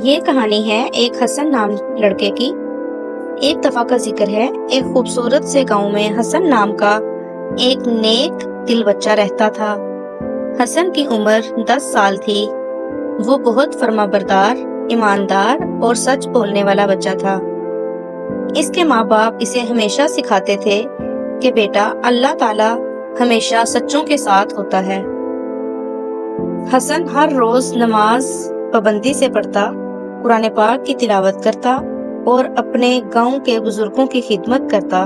یہ کہانی ہے ایک حسن نام لڑکے کی۔ ایک دفعہ کا ذکر ہے، ایک خوبصورت سے گاؤں میں حسن نام کا ایک نیک دل بچہ رہتا تھا۔ حسن کی عمر 10 سال تھی۔ وہ بہت فرما بردار، ایماندار اور سچ بولنے والا بچہ تھا۔ اس کے ماں باپ اسے ہمیشہ سکھاتے تھے کہ بیٹا، اللہ تعالیٰ ہمیشہ سچوں کے ساتھ ہوتا ہے۔ حسن ہر روز نماز پابندی سے پڑھتا، قرآن پاک کی تلاوت کرتا اور اپنے گاؤں کے بزرگوں کی خدمت کرتا۔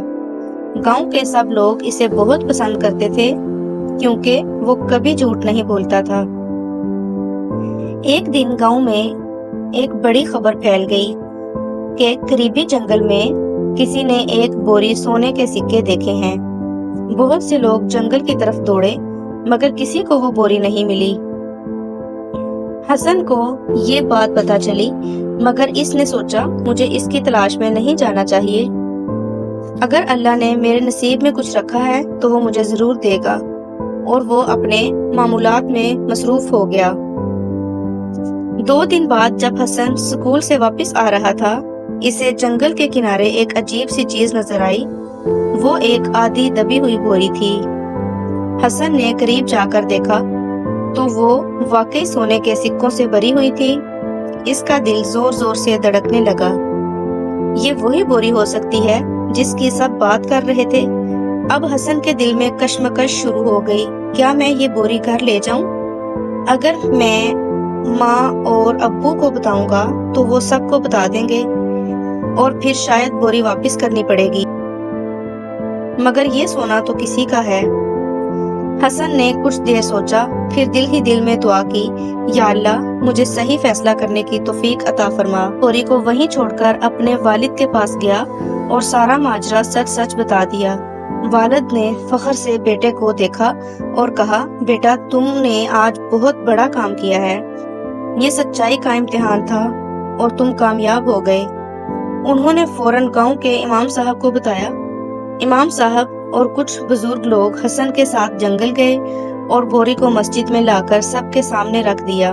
گاؤں کے سب لوگ اسے بہت پسند کرتے تھے کیونکہ وہ کبھی جھوٹ نہیں بولتا تھا۔ ایک دن گاؤں میں ایک بڑی خبر پھیل گئی کہ قریبی جنگل میں کسی نے ایک بوری سونے کے سکے دیکھے ہیں۔ بہت سے لوگ جنگل کی طرف دوڑے مگر کسی کو وہ بوری نہیں ملی۔ حسن کو یہ بات پتہ چلی مگر اس نے سوچا مجھے اس کی تلاش میں نہیں جانا چاہیے۔ اگر اللہ نے میرے نصیب میں کچھ رکھا ہے تو وہ مجھے ضرور دے گا، اور وہ اپنے معمولات میں مصروف ہو گیا۔ 2 دن بعد جب حسن اسکول سے واپس آ رہا تھا، اسے جنگل کے کنارے ایک عجیب سی چیز نظر آئی۔ وہ ایک آدھی دبی ہوئی بوری تھی۔ حسن نے قریب جا کر دیکھا تو وہ واقعی سونے کے سکوں سے بھری ہوئی تھی۔ اس کا دل زور زور سے دھڑکنے لگا۔ یہ وہی بوری ہو سکتی ہے جس کی سب بات کر رہے تھے۔ اب حسن کے دل میں کشمکش شروع ہو گئی۔ کیا میں یہ بوری گھر لے جاؤں؟ اگر میں ماں اور ابو کو بتاؤں گا تو وہ سب کو بتا دیں گے اور پھر شاید بوری واپس کرنی پڑے گی، مگر یہ سونا تو کسی کا ہے۔ حسن نے کچھ دیر سوچا، پھر دل ہی دل میں دعا کی، یا اللہ مجھے صحیح فیصلہ کرنے کی توفیق عطا فرما۔ بوری کو وہیں چھوڑ کر اپنے والد کے پاس گیا اور سارا ماجرا سچ سچ بتا دیا۔ والد نے فخر سے بیٹے کو دیکھا اور کہا، بیٹا تم نے آج بہت بڑا کام کیا ہے۔ یہ سچائی کا امتحان تھا اور تم کامیاب ہو گئے۔ انہوں نے فوراً گاؤں کے امام صاحب کو بتایا۔ امام صاحب اور کچھ بزرگ لوگ حسن کے ساتھ جنگل گئے اور بوری کو مسجد میں لا کر سب کے سامنے رکھ دیا۔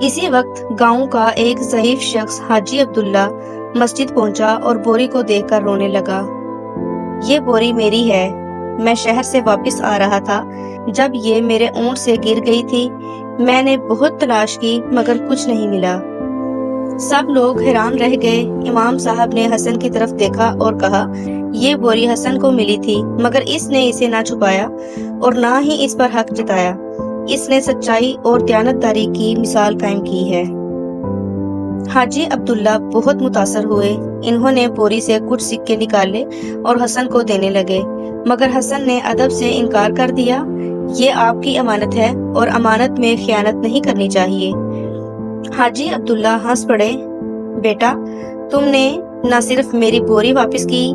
اسی وقت گاؤں کا ایک ضعیف شخص حاجی عبداللہ مسجد پہنچا اور بوری کو دیکھ کر رونے لگا۔ یہ بوری میری ہے، میں شہر سے واپس آ رہا تھا جب یہ میرے اونٹ سے گر گئی تھی۔ میں نے بہت تلاش کی مگر کچھ نہیں ملا۔ سب لوگ حیران رہ گئے۔ امام صاحب نے حسن کی طرف دیکھا اور کہا، یہ بوری حسن کو ملی تھی مگر اس نے اسے نہ چھپایا اور نہ ہی اس پر حق جتایا۔ اس نے سچائی اور دیانتداری کی مثال قائم کی ہے۔ حاجی عبداللہ بہت متاثر ہوئے۔ انہوں نے بوری سے کچھ سکے نکالے اور حسن کو دینے لگے، مگر حسن نے ادب سے انکار کر دیا۔ یہ آپ کی امانت ہے اور امانت میں خیانت نہیں کرنی چاہیے۔ حاجی عبداللہ ہنس پڑے، بیٹا تم نے نہ صرف میری بوری واپس کی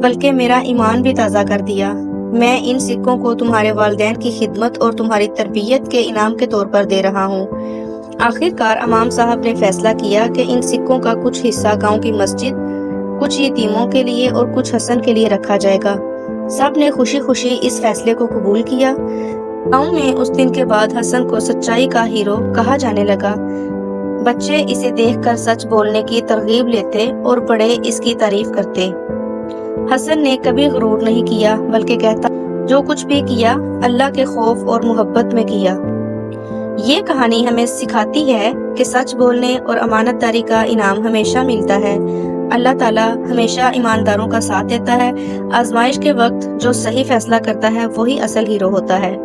بلکہ میرا ایمان بھی تازہ کر دیا۔ میں ان سکوں کو تمہارے والدین کی خدمت اور تمہاری تربیت کے انعام کے طور پر دے رہا ہوں۔ آخر کار امام صاحب نے فیصلہ کیا کہ ان سکوں کا کچھ حصہ گاؤں کی مسجد، کچھ یتیموں کے لیے اور کچھ حسن کے لیے رکھا جائے گا۔ سب نے خوشی خوشی اس فیصلے کو قبول کیا۔ گاؤں میں اس دن کے بعد حسن کو سچائی کا ہیرو کہا جانے لگا۔ بچے اسے دیکھ کر سچ بولنے کی ترغیب لیتے اور بڑے اس کی تعریف کرتے۔ حسن نے کبھی غرور نہیں کیا بلکہ کہتا، جو کچھ بھی کیا اللہ کے خوف اور محبت میں کیا۔ یہ کہانی ہمیں سکھاتی ہے کہ سچ بولنے اور امانت داری کا انعام ہمیشہ ملتا ہے۔ اللہ تعالیٰ ہمیشہ ایمانداروں کا ساتھ دیتا ہے۔ آزمائش کے وقت جو صحیح فیصلہ کرتا ہے وہی اصل ہیرو ہوتا ہے۔